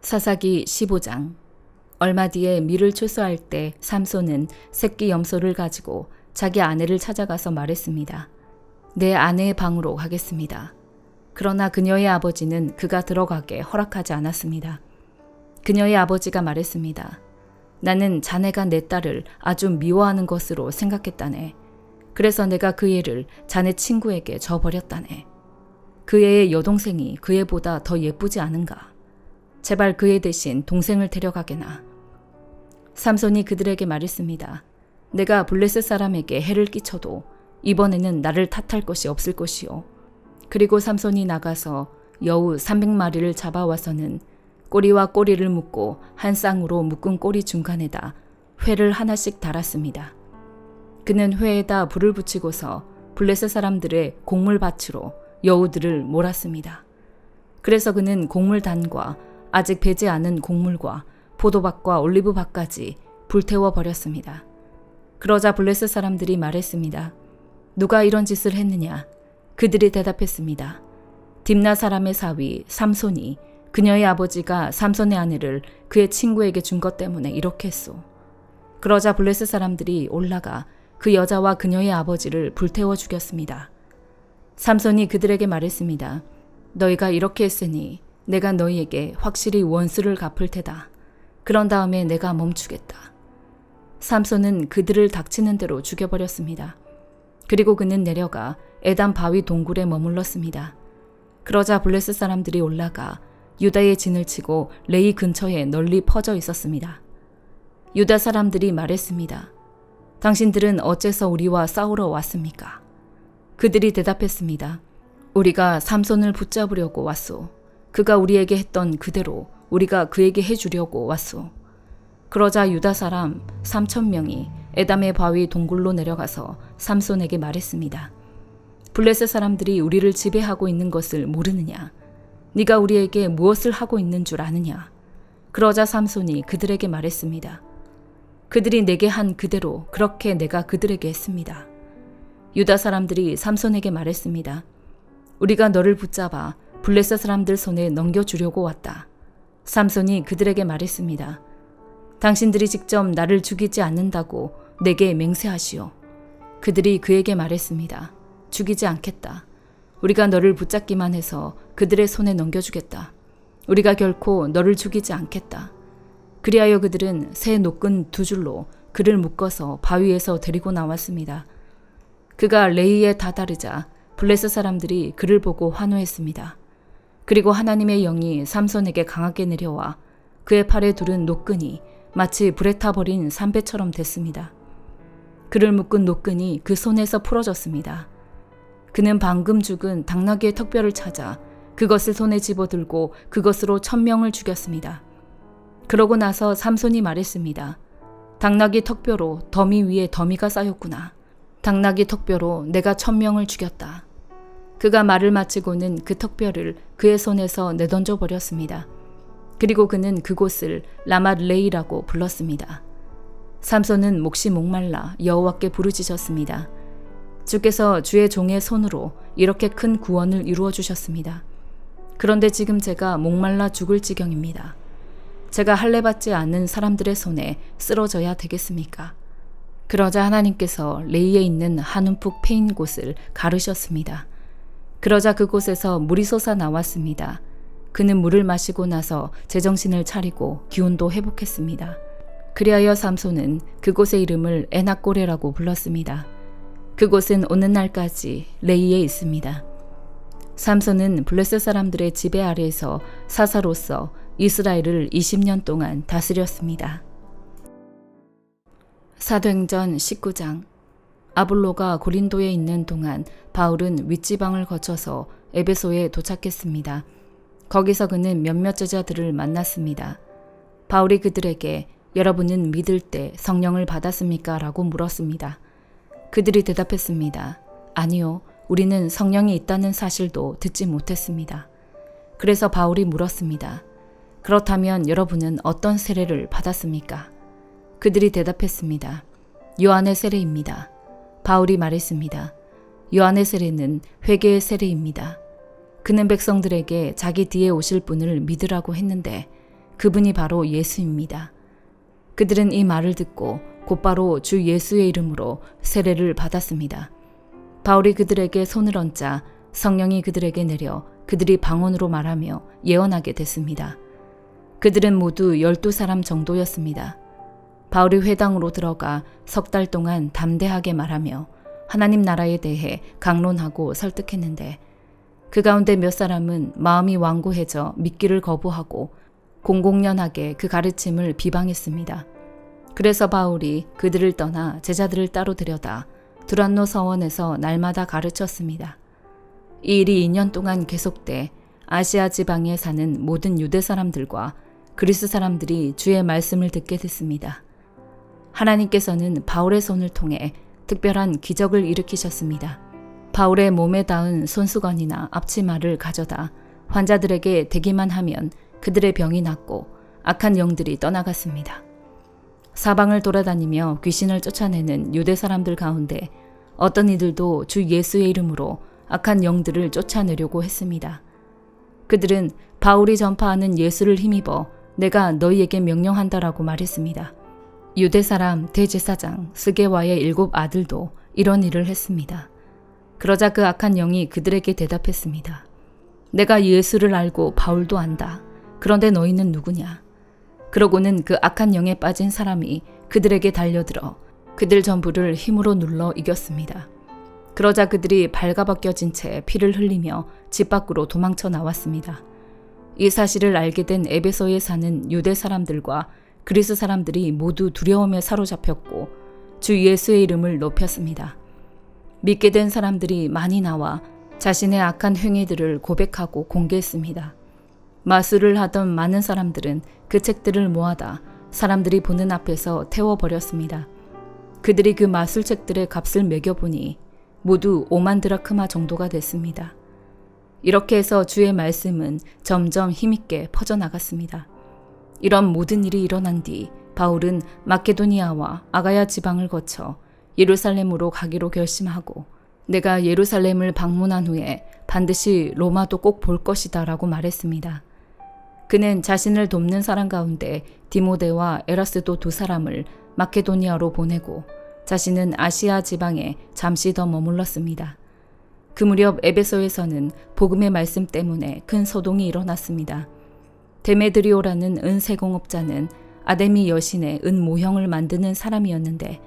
사사기 15장. 얼마 뒤에 밀을 추수할 때 삼손은 새끼 염소를 가지고 자기 아내를 찾아가서 말했습니다. 내 아내의 방으로 가겠습니다. 그러나 그녀의 아버지는 그가 들어가게 허락하지 않았습니다. 그녀의 아버지가 말했습니다. 나는 자네가 내 딸을 아주 미워하는 것으로 생각했다네. 그래서 내가 그 애를 자네 친구에게 줘버렸다네. 그 애의 여동생이 그 애보다 더 예쁘지 않은가? 제발 그 애 대신 동생을 데려가게나. 삼손이 그들에게 말했습니다. 내가 블레셋 사람에게 해를 끼쳐도 이번에는 나를 탓할 것이 없을 것이요. 그리고 삼손이 나가서 여우 300마리를 잡아와서는 꼬리와 꼬리를 묶고 한 쌍으로 묶은 꼬리 중간에다 회를 하나씩 달았습니다. 그는 회에다 불을 붙이고서 블레셋 사람들의 곡물밭으로 여우들을 몰았습니다. 그래서 그는 곡물단과 아직 배지 않은 곡물과 포도밭과 올리브밭까지 불태워 버렸습니다. 그러자 블레셋 사람들이 말했습니다. 누가 이런 짓을 했느냐? 그들이 대답했습니다. 딥나 사람의 사위 삼손이 그녀의 아버지가 삼손의 아내를 그의 친구에게 준 것 때문에 이렇게 했소. 그러자 블레셋 사람들이 올라가 그 여자와 그녀의 아버지를 불태워 죽였습니다. 삼손이 그들에게 말했습니다. 너희가 이렇게 했으니 내가 너희에게 확실히 원수를 갚을 테다. 그런 다음에 내가 멈추겠다. 삼손은 그들을 닥치는 대로 죽여버렸습니다. 그리고 그는 내려가 에단 바위 동굴에 머물렀습니다. 그러자 블레셋 사람들이 올라가 유다의 진을 치고 레이 근처에 널리 퍼져 있었습니다. 유다 사람들이 말했습니다. 당신들은 어째서 우리와 싸우러 왔습니까? 그들이 대답했습니다. 우리가 삼손을 붙잡으려고 왔소. 그가 우리에게 했던 그대로 우리가 그에게 해주려고 왔소. 그러자 유다 사람 3,000명이 에담의 바위 동굴로 내려가서 삼손에게 말했습니다. 블레셋 사람들이 우리를 지배하고 있는 것을 모르느냐? 네가 우리에게 무엇을 하고 있는 줄 아느냐? 그러자 삼손이 그들에게 말했습니다. 그들이 내게 한 그대로 그렇게 내가 그들에게 했습니다. 유다 사람들이 삼손에게 말했습니다. 우리가 너를 붙잡아 블레셋 사람들 손에 넘겨주려고 왔다. 삼손이 그들에게 말했습니다. 당신들이 직접 나를 죽이지 않는다고 내게 맹세하시오. 그들이 그에게 말했습니다. 죽이지 않겠다. 우리가 너를 붙잡기만 해서 그들의 손에 넘겨주겠다. 우리가 결코 너를 죽이지 않겠다. 그리하여 그들은 새 노끈 2줄로 그를 묶어서 바위에서 데리고 나왔습니다. 그가 레이에 다다르자 블레셋 사람들이 그를 보고 환호했습니다. 그리고 하나님의 영이 삼손에게 강하게 내려와 그의 팔에 두른 노끈이 마치 불에 타버린 삼배처럼 됐습니다. 그를 묶은 노끈이 그 손에서 풀어졌습니다. 그는 방금 죽은 당나귀의 턱뼈를 찾아 그것을 손에 집어들고 그것으로 1,000명을 죽였습니다. 그러고 나서 삼손이 말했습니다. 당나귀 턱뼈로 더미 위에 더미가 쌓였구나. 당나귀 턱뼈로 내가 1,000명을 죽였다. 그가 말을 마치고는 그 턱뼈를 그의 손에서 내던져 버렸습니다. 그리고 그는 그곳을 라맛레이라고 불렀습니다. 삼손은 몹시 목말라 여호와께 부르짖었습니다. 주께서 주의 종의 손으로 이렇게 큰 구원을 이루어 주셨습니다. 그런데 지금 제가 목말라 죽을 지경입니다. 제가 할례받지 않는 사람들의 손에 쓰러져야 되겠습니까? 그러자 하나님께서 레이에 있는 한 움푹 패인 곳을 가르셨습니다. 그러자 그곳에서 물이 솟아 나왔습니다. 그는 물을 마시고 나서 제정신을 차리고 기운도 회복했습니다. 그리하여 삼손은 그곳의 이름을 에낙고레라고 불렀습니다. 그곳은 오늘날까지 레이에 있습니다. 삼손은 블레셋 사람들의 지배 아래에서 사사로서 이스라엘을 20년 동안 다스렸습니다. 사도행전 19장. 아볼로가 고린도에 있는 동안 바울은 윗지방을 거쳐서 에베소에 도착했습니다. 거기서 그는 몇몇 제자들을 만났습니다. 바울이 그들에게 여러분은 믿을 때 성령을 받았습니까? 라고 물었습니다. 그들이 대답했습니다. 아니요, 우리는 성령이 있다는 사실도 듣지 못했습니다. 그래서 바울이 물었습니다. 그렇다면 여러분은 어떤 세례를 받았습니까? 그들이 대답했습니다. 요한의 세례입니다. 바울이 말했습니다. 요한의 세례는 회개의 세례입니다. 그는 백성들에게 자기 뒤에 오실 분을 믿으라고 했는데 그분이 바로 예수입니다. 그들은 이 말을 듣고 곧바로 주 예수의 이름으로 세례를 받았습니다. 바울이 그들에게 손을 얹자 성령이 그들에게 내려 그들이 방언으로 말하며 예언하게 됐습니다. 그들은 모두 12사람 정도였습니다. 바울이 회당으로 들어가 석 달 동안 담대하게 말하며 하나님 나라에 대해 강론하고 설득했는데 그 가운데 몇 사람은 마음이 완고해져 믿기를 거부하고 공공연하게 그 가르침을 비방했습니다. 그래서 바울이 그들을 떠나 제자들을 따로 데려다 두란노 서원에서 날마다 가르쳤습니다. 이 일이 2년 동안 계속돼 아시아 지방에 사는 모든 유대 사람들과 그리스 사람들이 주의 말씀을 듣게 됐습니다. 하나님께서는 바울의 손을 통해 특별한 기적을 일으키셨습니다. 바울의 몸에 닿은 손수건이나 앞치마를 가져다 환자들에게 대기만 하면 그들의 병이 낫고 악한 영들이 떠나갔습니다. 사방을 돌아다니며 귀신을 쫓아내는 유대 사람들 가운데 어떤 이들도 주 예수의 이름으로 악한 영들을 쫓아내려고 했습니다. 그들은 바울이 전파하는 예수를 힘입어 내가 너희에게 명령한다라고 말했습니다. 유대 사람 대제사장 스게와의 7 아들도 이런 일을 했습니다. 그러자 그 악한 영이 그들에게 대답했습니다. 내가 예수를 알고 바울도 안다. 그런데 너희는 누구냐? 그러고는 그 악한 영에 빠진 사람이 그들에게 달려들어 그들 전부를 힘으로 눌러 이겼습니다. 그러자 그들이 발가벗겨진 채 피를 흘리며 집 밖으로 도망쳐 나왔습니다. 이 사실을 알게 된 에베소에 사는 유대 사람들과 그리스 사람들이 모두 두려움에 사로잡혔고 주 예수의 이름을 높였습니다. 믿게 된 사람들이 많이 나와 자신의 악한 행위들을 고백하고 공개했습니다. 마술을 하던 많은 사람들은 그 책들을 모아다 사람들이 보는 앞에서 태워버렸습니다. 그들이 그 마술책들의 값을 매겨보니 모두 5만 드라크마 정도가 됐습니다. 이렇게 해서 주의 말씀은 점점 힘있게 퍼져나갔습니다. 이런 모든 일이 일어난 뒤 바울은 마케도니아와 아가야 지방을 거쳐 예루살렘으로 가기로 결심하고 내가 예루살렘을 방문한 후에 반드시 로마도 꼭 볼 것이다 라고 말했습니다. 그는 자신을 돕는 사람 가운데 디모데와 에라스도 2사람을 마케도니아로 보내고 자신은 아시아 지방에 잠시 더 머물렀습니다. 그 무렵 에베소에서는 복음의 말씀 때문에 큰 소동이 일어났습니다. 데메드리오라는 은세공업자는 아데미 여신의 은 모형을 만드는 사람이었는데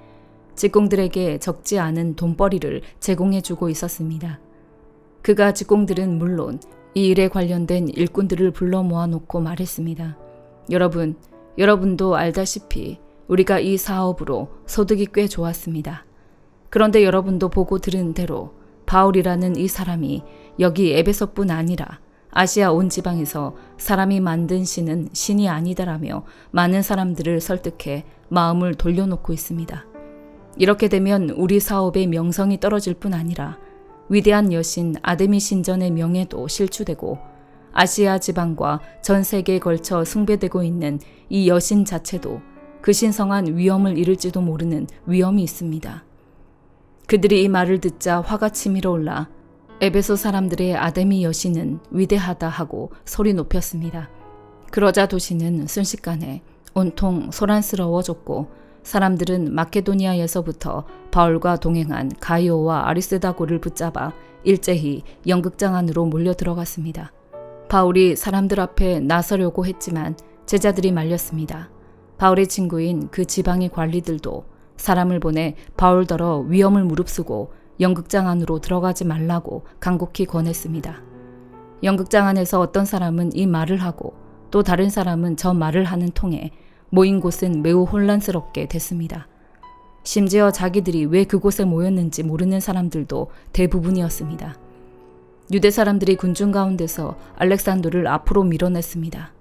직공들에게 적지 않은 돈벌이를 제공해주고 있었습니다. 그가 직공들은 물론 이 일에 관련된 일꾼들을 불러 모아놓고 말했습니다. 여러분도 알다시피 우리가 이 사업으로 소득이 꽤 좋았습니다. 그런데 여러분도 보고 들은 대로 바울이라는 이 사람이 여기 에베소뿐 아니라 아시아 온 지방에서 사람이 만든 신은 신이 아니다라며 많은 사람들을 설득해 마음을 돌려놓고 있습니다. 이렇게 되면 우리 사업의 명성이 떨어질 뿐 아니라 위대한 여신 아데미 신전의 명예도 실추되고 아시아 지방과 전 세계에 걸쳐 숭배되고 있는 이 여신 자체도 그 신성한 위엄을 잃을지도 모르는 위험이 있습니다. 그들이 이 말을 듣자 화가 치밀어 올라 에베소 사람들의 아데미 여신은 위대하다 하고 소리 높였습니다. 그러자 도시는 순식간에 온통 소란스러워졌고 사람들은 마케도니아에서부터 바울과 동행한 가이오와 아리스다고를 붙잡아 일제히 연극장 안으로 몰려 들어갔습니다. 바울이 사람들 앞에 나서려고 했지만 제자들이 말렸습니다. 바울의 친구인 그 지방의 관리들도 사람을 보내 바울더러 위엄을 무릅쓰고 연극장 안으로 들어가지 말라고 간곡히 권했습니다. 연극장 안에서 어떤 사람은 이 말을 하고 또 다른 사람은 저 말을 하는 통에 모인 곳은 매우 혼란스럽게 됐습니다. 심지어 자기들이 왜 그곳에 모였는지 모르는 사람들도 대부분이었습니다. 유대 사람들이 군중 가운데서 알렉산더를 앞으로 밀어냈습니다.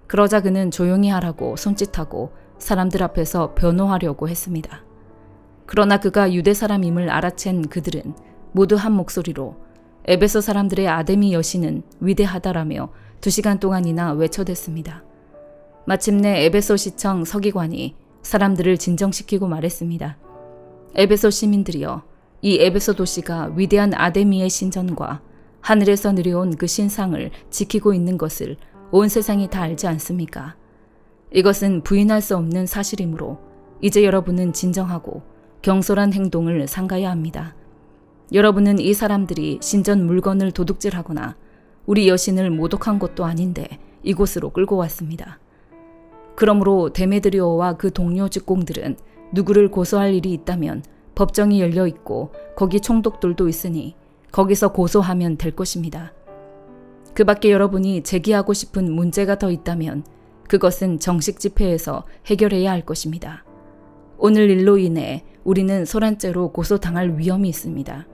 그러자 그는 조용히 하라고 손짓하고 사람들 앞에서 변호하려고 했습니다. 그러나 그가 유대 사람임을 알아챈 그들은 모두 한 목소리로 에베소 사람들의 아데미 여신은 위대하다라며 2시간 동안이나 외쳐댔습니다. 마침내 에베소 시청 서기관이 사람들을 진정시키고 말했습니다. 에베소 시민들이여, 이 에베소 도시가 위대한 아데미의 신전과 하늘에서 내려온 그 신상을 지키고 있는 것을 온 세상이 다 알지 않습니까? 이것은 부인할 수 없는 사실이므로 이제 여러분은 진정하고 경솔한 행동을 삼가야 합니다. 여러분은 이 사람들이 신전 물건을 도둑질하거나 우리 여신을 모독한 것도 아닌데 이곳으로 끌고 왔습니다. 그러므로 데메드리오와 그 동료 직공들은 누구를 고소할 일이 있다면 법정이 열려 있고 거기 총독들도 있으니 거기서 고소하면 될 것입니다. 그 밖에 여러분이 제기하고 싶은 문제가 더 있다면 그것은 정식 집회에서 해결해야 할 것입니다. 오늘 일로 인해 우리는 소란죄로 고소당할 위험이 있습니다.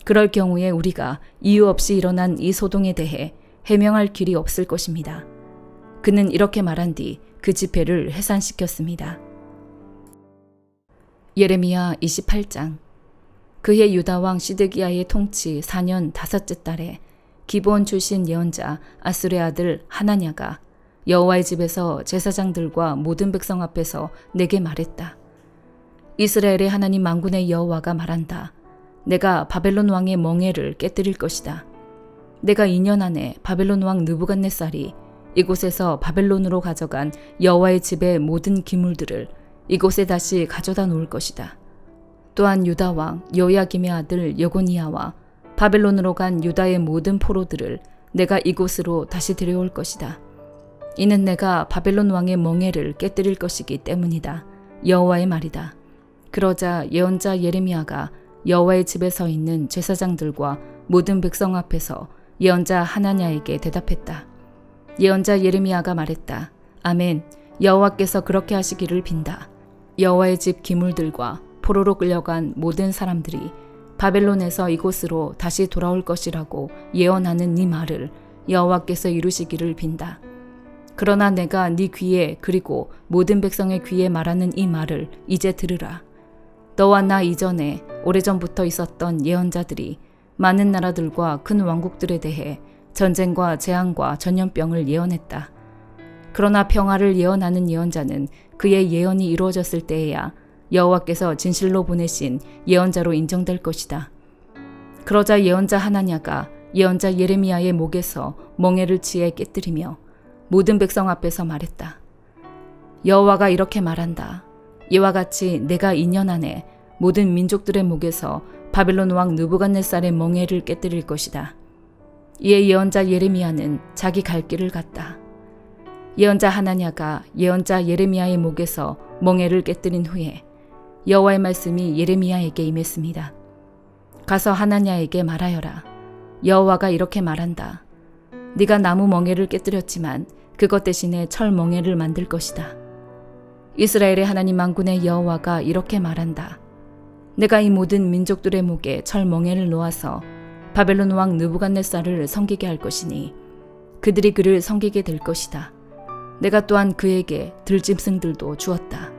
그럴 경우에 우리가 이유 없이 일어난 이 소동에 대해 해명할 길이 없을 것입니다. 그는 이렇게 말한 뒤 그 집회를 해산시켰습니다. 예레미야 28장. 그해 유다왕 시드기야의 통치 4년 5째 달에 기브온 출신 예언자 아술의 아들 하나냐가 여호와의 집에서 제사장들과 모든 백성 앞에서 내게 말했다. 이스라엘의 하나님 만군의 여호와가 말한다. 내가 바벨론 왕의 멍에를 깨뜨릴 것이다. 내가 2년 안에 바벨론 왕 느부갓네살이 이곳에서 바벨론으로 가져간 여호와의 집의 모든 기물들을 이곳에 다시 가져다 놓을 것이다. 또한 유다 왕 여호야김의 아들 여고니아와 바벨론으로 간 유다의 모든 포로들을 내가 이곳으로 다시 데려올 것이다. 이는 내가 바벨론 왕의 멍에를 깨뜨릴 것이기 때문이다. 여호와의 말이다. 그러자 예언자 예레미야가 여호와의 집에 서 있는 제사장들과 모든 백성 앞에서 예언자 하나냐에게 대답했다. 예언자 예레미야가 말했다. 아멘. 여호와께서 그렇게 하시기를 빈다. 여호와의 집 기물들과 포로로 끌려간 모든 사람들이 바벨론에서 이곳으로 다시 돌아올 것이라고 예언하는 네 말을 여호와께서 이루시기를 빈다. 그러나 내가 네 귀에 그리고 모든 백성의 귀에 말하는 이 말을 이제 들으라. 너와 나 이전에 오래전부터 있었던 예언자들이 많은 나라들과 큰 왕국들에 대해 전쟁과 재앙과 전염병을 예언했다. 그러나 평화를 예언하는 예언자는 그의 예언이 이루어졌을 때에야 여호와께서 진실로 보내신 예언자로 인정될 것이다. 그러자 예언자 하나냐가 예언자 예레미야의 목에서 멍에를 치에 깨뜨리며 모든 백성 앞에서 말했다. 여호와가 이렇게 말한다. 이와 같이 내가 2년 안에 모든 민족들의 목에서 바벨론 왕 느부갓네살의 멍에를 깨뜨릴 것이다. 이에 예언자 예레미야는 자기 갈 길을 갔다. 예언자 하나냐가 예언자 예레미야의 목에서 멍에를 깨뜨린 후에 여호와의 말씀이 예레미야에게 임했습니다. 가서 하나냐에게 말하여라. 여호와가 이렇게 말한다. 네가 나무 멍에를 깨뜨렸지만 그것 대신에 철 멍에를 만들 것이다. 이스라엘의 하나님 만군의 여호와가 이렇게 말한다. 내가 이 모든 민족들의 목에 철 멍에를 놓아서 바벨론 왕 느부갓네살을 섬기게 할 것이니 그들이 그를 섬기게 될 것이다. 내가 또한 그에게 들짐승들도 주었다.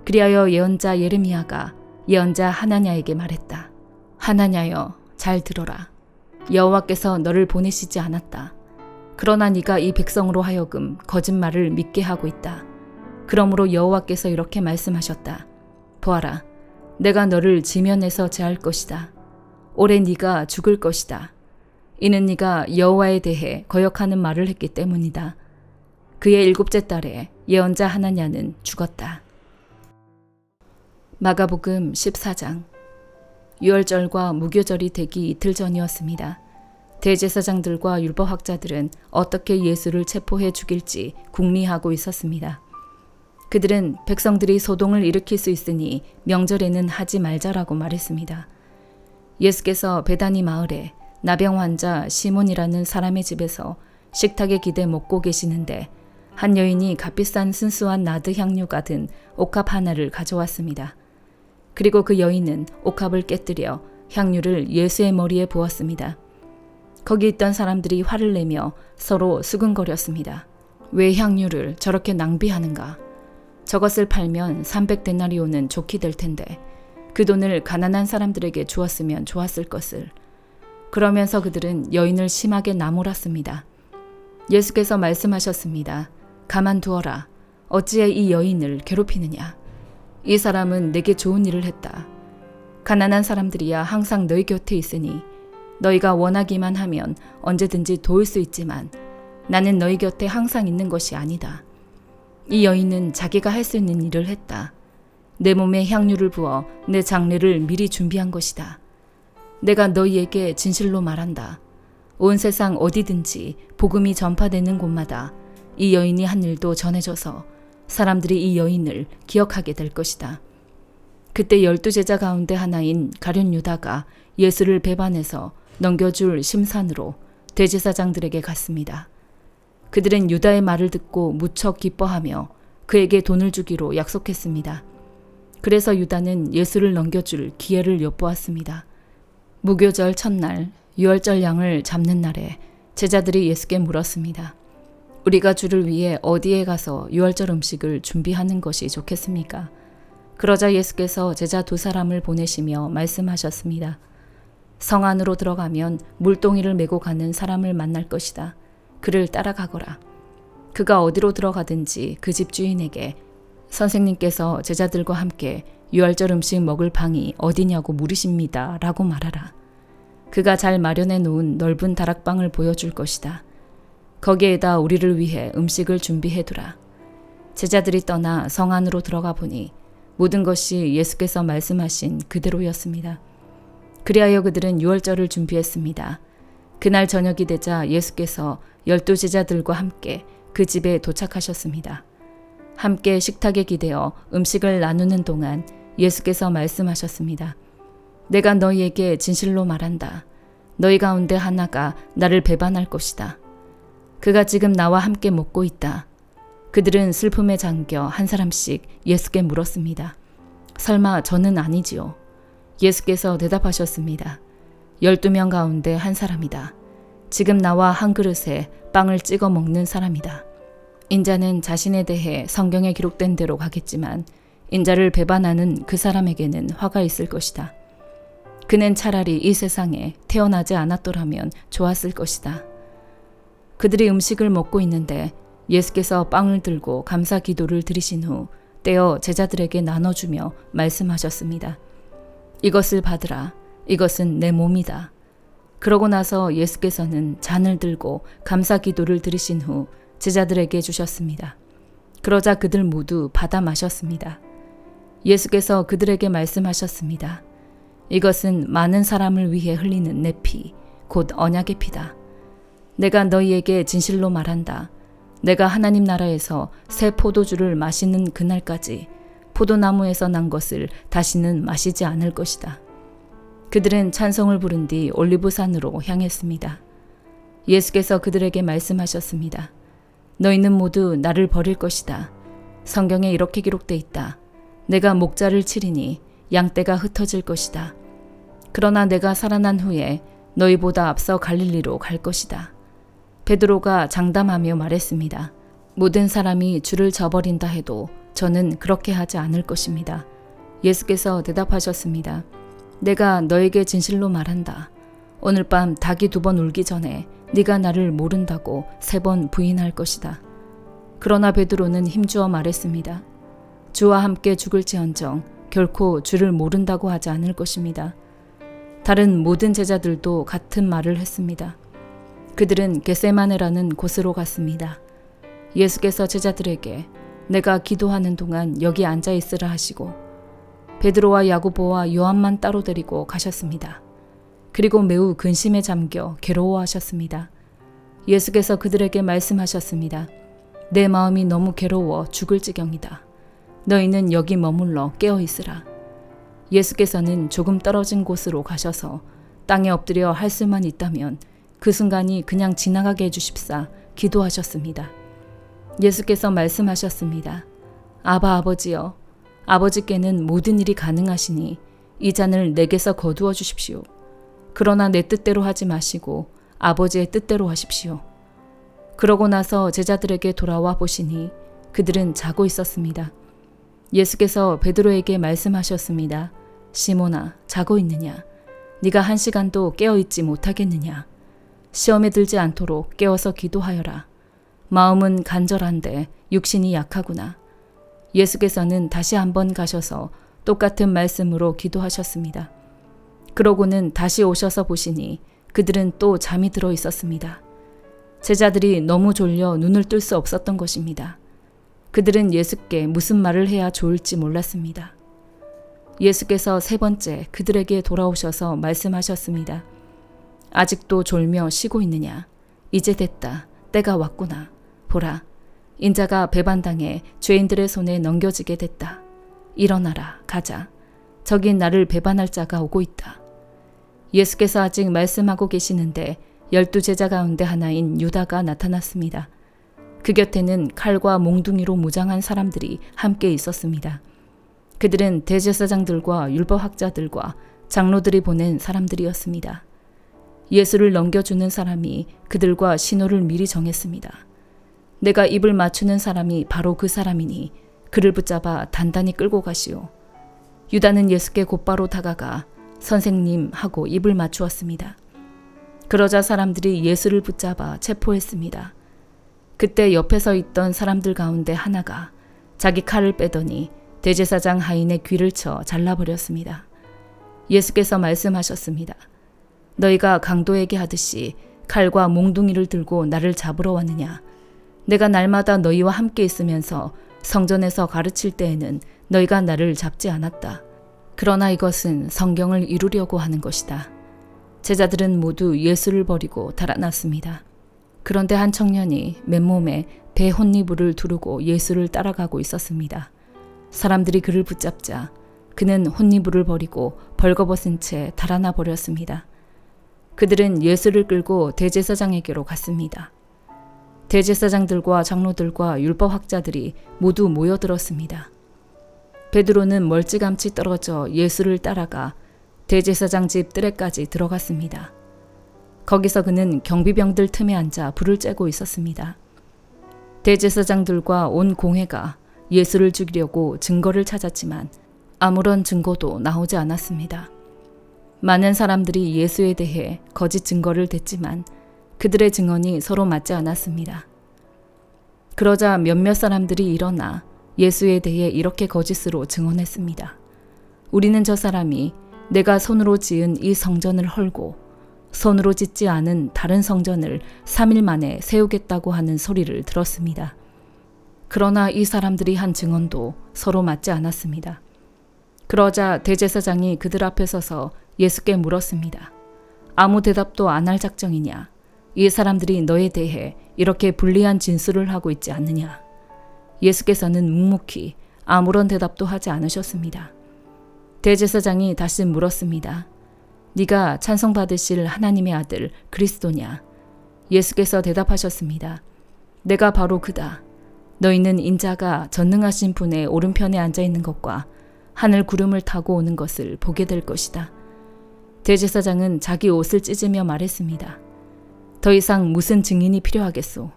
그리하여 예언자 예레미야가 예언자 하나냐에게 말했다. 하나냐여, 잘 들어라. 여호와께서 너를 보내시지 않았다. 그러나 네가 이 백성으로 하여금 거짓말을 믿게 하고 있다. 그러므로 여호와께서 이렇게 말씀하셨다. 보아라, 내가 너를 지면에서 제할 것이다. 올해 네가 죽을 것이다. 이는 네가 여호와에 대해 거역하는 말을 했기 때문이다. 그의 7째 달에 예언자 하나냐는 죽었다. 마가복음 14장. 유월절과 무교절이 되기 이틀 전이었습니다. 대제사장들과 율법학자들은 어떻게 예수를 체포해 죽일지 궁리하고 있었습니다. 그들은 백성들이 소동을 일으킬 수 있으니 명절에는 하지 말자라고 말했습니다. 예수께서 베다니 마을에 나병 환자 시몬이라는 사람의 집에서 식탁에 기대 먹고 계시는데 한 여인이 값비싼 순수한 나드 향료가 든 옥합 하나를 가져왔습니다. 그리고 그 여인은 옥합을 깨뜨려 향유를 예수의 머리에 부었습니다. 거기 있던 사람들이 화를 내며 서로 수근거렸습니다. 왜 향유를 저렇게 낭비하는가? 저것을 팔면 300데나리온은 좋게 될 텐데 그 돈을 가난한 사람들에게 주었으면 좋았을 것을. 그러면서 그들은 여인을 심하게 나무랐습니다. 예수께서 말씀하셨습니다. 가만두어라. 어찌해 이 여인을 괴롭히느냐? 이 사람은 내게 좋은 일을 했다. 가난한 사람들이야 항상 너희 곁에 있으니 너희가 원하기만 하면 언제든지 도울 수 있지만 나는 너희 곁에 항상 있는 것이 아니다. 이 여인은 자기가 할 수 있는 일을 했다. 내 몸에 향유를 부어 내 장례를 미리 준비한 것이다. 내가 너희에게 진실로 말한다. 온 세상 어디든지 복음이 전파되는 곳마다 이 여인이 한 일도 전해져서 사람들이 이 여인을 기억하게 될 것이다. 그때 12제자 가운데 하나인 가룟 유다가 예수를 배반해서 넘겨줄 심산으로 대제사장들에게 갔습니다. 그들은 유다의 말을 듣고 무척 기뻐하며 그에게 돈을 주기로 약속했습니다. 그래서 유다는 예수를 넘겨줄 기회를 엿보았습니다. 무교절 첫날 유월절 양을 잡는 날에 제자들이 예수께 물었습니다. 우리가 주를 위해 어디에 가서 유월절 음식을 준비하는 것이 좋겠습니까? 그러자 예수께서 제자 2사람을 보내시며 말씀하셨습니다. 성 안으로 들어가면 물동이를 메고 가는 사람을 만날 것이다. 그를 따라가거라. 그가 어디로 들어가든지 그 집 주인에게 선생님께서 제자들과 함께 유월절 음식 먹을 방이 어디냐고 물으십니다. 라고 말하라. 그가 잘 마련해 놓은 넓은 다락방을 보여줄 것이다. 거기에다 우리를 위해 음식을 준비해두라. 제자들이 떠나 성 안으로 들어가 보니 모든 것이 예수께서 말씀하신 그대로였습니다. 그리하여 그들은 유월절을 준비했습니다. 그날 저녁이 되자 예수께서 12제자들과 함께 그 집에 도착하셨습니다. 함께 식탁에 기대어 음식을 나누는 동안 예수께서 말씀하셨습니다. 내가 너희에게 진실로 말한다. 너희 가운데 하나가 나를 배반할 것이다. 그가 지금 나와 함께 먹고 있다. 그들은 슬픔에 잠겨 한 사람씩 예수께 물었습니다. 설마 저는 아니지요? 예수께서 대답하셨습니다. 12명 가운데 한 사람이다. 지금 나와 한 그릇에 빵을 찍어 먹는 사람이다. 인자는 자신에 대해 성경에 기록된 대로 가겠지만 인자를 배반하는 그 사람에게는 화가 있을 것이다. 그는 차라리 이 세상에 태어나지 않았더라면 좋았을 것이다. 그들이 음식을 먹고 있는데 예수께서 빵을 들고 감사 기도를 드리신 후 떼어 제자들에게 나눠주며 말씀하셨습니다. 이것을 받으라. 이것은 내 몸이다. 그러고 나서 예수께서는 잔을 들고 감사 기도를 드리신 후 제자들에게 주셨습니다. 그러자 그들 모두 받아 마셨습니다. 예수께서 그들에게 말씀하셨습니다. 이것은 많은 사람을 위해 흘리는 내 피, 곧 언약의 피다. 내가 너희에게 진실로 말한다. 내가 하나님 나라에서 새 포도주를 마시는 그날까지 포도나무에서 난 것을 다시는 마시지 않을 것이다. 그들은 찬송을 부른 뒤 올리브산으로 향했습니다. 예수께서 그들에게 말씀하셨습니다. 너희는 모두 나를 버릴 것이다. 성경에 이렇게 기록돼 있다. 내가 목자를 치리니 양떼가 흩어질 것이다. 그러나 내가 살아난 후에 너희보다 앞서 갈릴리로 갈 것이다. 베드로가 장담하며 말했습니다. 모든 사람이 주를 저버린다 해도 저는 그렇게 하지 않을 것입니다. 예수께서 대답하셨습니다. 내가 너에게 진실로 말한다. 오늘 밤 닭이 2번 울기 전에 네가 나를 모른다고 3번 부인할 것이다. 그러나 베드로는 힘주어 말했습니다. 주와 함께 죽을지언정 결코 주를 모른다고 하지 않을 것입니다. 다른 모든 제자들도 같은 말을 했습니다. 그들은 겟세마네라는 곳으로 갔습니다. 예수께서 제자들에게 내가 기도하는 동안 여기 앉아 있으라 하시고 베드로와 야고보와 요한만 따로 데리고 가셨습니다. 그리고 매우 근심에 잠겨 괴로워하셨습니다. 예수께서 그들에게 말씀하셨습니다. 내 마음이 너무 괴로워 죽을 지경이다. 너희는 여기 머물러 깨어 있으라. 예수께서는 조금 떨어진 곳으로 가셔서 땅에 엎드려 할 수만 있다면 그 순간이 그냥 지나가게 해주십사 기도하셨습니다. 예수께서 말씀하셨습니다. 아바 아버지여, 아버지께는 모든 일이 가능하시니 이 잔을 내게서 거두어 주십시오. 그러나 내 뜻대로 하지 마시고 아버지의 뜻대로 하십시오. 그러고 나서 제자들에게 돌아와 보시니 그들은 자고 있었습니다. 예수께서 베드로에게 말씀하셨습니다. 시몬아, 자고 있느냐? 네가 1시간도 깨어있지 못하겠느냐? 시험에 들지 않도록 깨어서 기도하여라. 마음은 간절한데 육신이 약하구나. 예수께서는 다시 한번 가셔서 똑같은 말씀으로 기도하셨습니다. 그러고는 다시 오셔서 보시니 그들은 또 잠이 들어 있었습니다. 제자들이 너무 졸려 눈을 뜰 수 없었던 것입니다. 그들은 예수께 무슨 말을 해야 좋을지 몰랐습니다. 예수께서 세 번째 그들에게 돌아오셔서 말씀하셨습니다. 아직도 졸며 쉬고 있느냐? 이제 됐다. 때가 왔구나. 보라, 인자가 배반당해 죄인들의 손에 넘겨지게 됐다. 일어나라, 가자. 저기 나를 배반할 자가 오고 있다. 예수께서 아직 말씀하고 계시는데 12제자 가운데 하나인 유다가 나타났습니다. 그 곁에는 칼과 몽둥이로 무장한 사람들이 함께 있었습니다. 그들은 대제사장들과 율법학자들과 장로들이 보낸 사람들이었습니다. 예수를 넘겨주는 사람이 그들과 신호를 미리 정했습니다. 내가 입을 맞추는 사람이 바로 그 사람이니 그를 붙잡아 단단히 끌고 가시오. 유다는 예수께 곧바로 다가가 선생님 하고 입을 맞추었습니다. 그러자 사람들이 예수를 붙잡아 체포했습니다. 그때 옆에 서 있던 사람들 가운데 하나가 자기 칼을 빼더니 대제사장 하인의 귀를 쳐 잘라버렸습니다. 예수께서 말씀하셨습니다. 너희가 강도에게 하듯이 칼과 몽둥이를 들고 나를 잡으러 왔느냐? 내가 날마다 너희와 함께 있으면서 성전에서 가르칠 때에는 너희가 나를 잡지 않았다. 그러나 이것은 성경을 이루려고 하는 것이다. 제자들은 모두 예수를 버리고 달아났습니다. 그런데 한 청년이 맨몸에 배 혼니부를 두르고 예수를 따라가고 있었습니다. 사람들이 그를 붙잡자 그는 혼니부를 버리고 벌거벗은 채 달아나 버렸습니다. 그들은 예수를 끌고 대제사장에게로 갔습니다. 대제사장들과 장로들과 율법학자들이 모두 모여들었습니다. 베드로는 멀찌감치 떨어져 예수를 따라가 대제사장 집 뜰에까지 들어갔습니다. 거기서 그는 경비병들 틈에 앉아 불을 쬐고 있었습니다. 대제사장들과 온 공회가 예수를 죽이려고 증거를 찾았지만 아무런 증거도 나오지 않았습니다. 많은 사람들이 예수에 대해 거짓 증거를 댔지만 그들의 증언이 서로 맞지 않았습니다. 그러자 몇몇 사람들이 일어나 예수에 대해 이렇게 거짓으로 증언했습니다. 우리는 저 사람이 내가 손으로 지은 이 성전을 헐고 손으로 짓지 않은 다른 성전을 3일 만에 세우겠다고 하는 소리를 들었습니다. 그러나 이 사람들이 한 증언도 서로 맞지 않았습니다. 그러자 대제사장이 그들 앞에 서서 예수께 물었습니다. 아무 대답도 안 할 작정이냐? 이 사람들이 너에 대해 이렇게 불리한 진술을 하고 있지 않느냐? 예수께서는 묵묵히 아무런 대답도 하지 않으셨습니다. 대제사장이 다시 물었습니다. 네가 찬송받으실 하나님의 아들 그리스도냐? 예수께서 대답하셨습니다. 내가 바로 그다. 너희는 인자가 전능하신 분의 오른편에 앉아 있는 것과 하늘 구름을 타고 오는 것을 보게 될 것이다. 대제사장은 자기 옷을 찢으며 말했습니다. 더 이상 무슨 증인이 필요하겠소?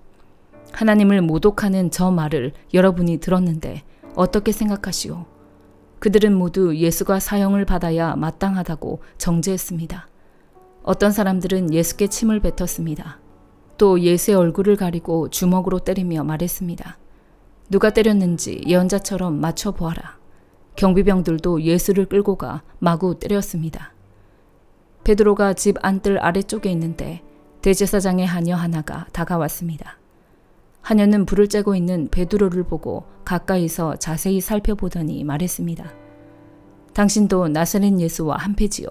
하나님을 모독하는 저 말을 여러분이 들었는데 어떻게 생각하시오? 그들은 모두 예수가 사형을 받아야 마땅하다고 정죄했습니다. 어떤 사람들은 예수께 침을 뱉었습니다. 또 예수의 얼굴을 가리고 주먹으로 때리며 말했습니다. 누가 때렸는지 예언자처럼 맞춰보아라. 경비병들도 예수를 끌고 가 마구 때렸습니다. 베드로가 집 안뜰 아래쪽에 있는데 대제사장의 하녀 하나가 다가왔습니다. 하녀는 불을 쬐고 있는 베드로를 보고 가까이서 자세히 살펴보더니 말했습니다. 당신도 나사렛 예수와 한패지요.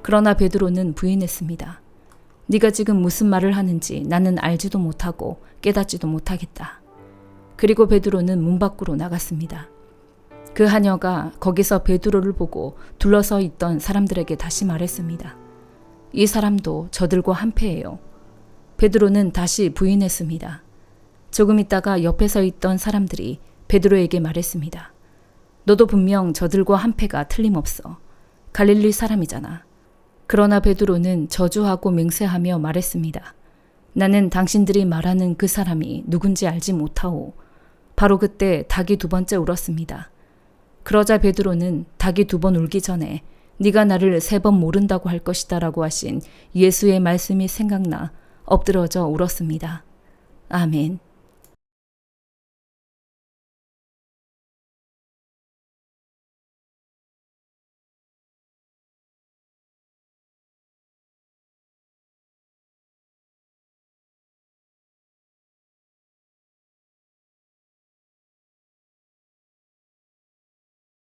그러나 베드로는 부인했습니다. 네가 지금 무슨 말을 하는지 나는 알지도 못하고 깨닫지도 못하겠다. 그리고 베드로는 문 밖으로 나갔습니다. 그 하녀가 거기서 베드로를 보고 둘러서 있던 사람들에게 다시 말했습니다. 이 사람도 저들과 한패예요. 베드로는 다시 부인했습니다. 조금 있다가 옆에 서 있던 사람들이 베드로에게 말했습니다. 너도 분명 저들과 한패가 틀림없어. 갈릴리 사람이잖아. 그러나 베드로는 저주하고 맹세하며 말했습니다. 나는 당신들이 말하는 그 사람이 누군지 알지 못하오. 바로 그때 닭이 2번째 울었습니다. 그러자 베드로는 닭이 2번 울기 전에 네가 나를 3번 모른다고 할 것이다 라고 하신 예수의 말씀이 생각나 엎드러져 울었습니다. 아멘.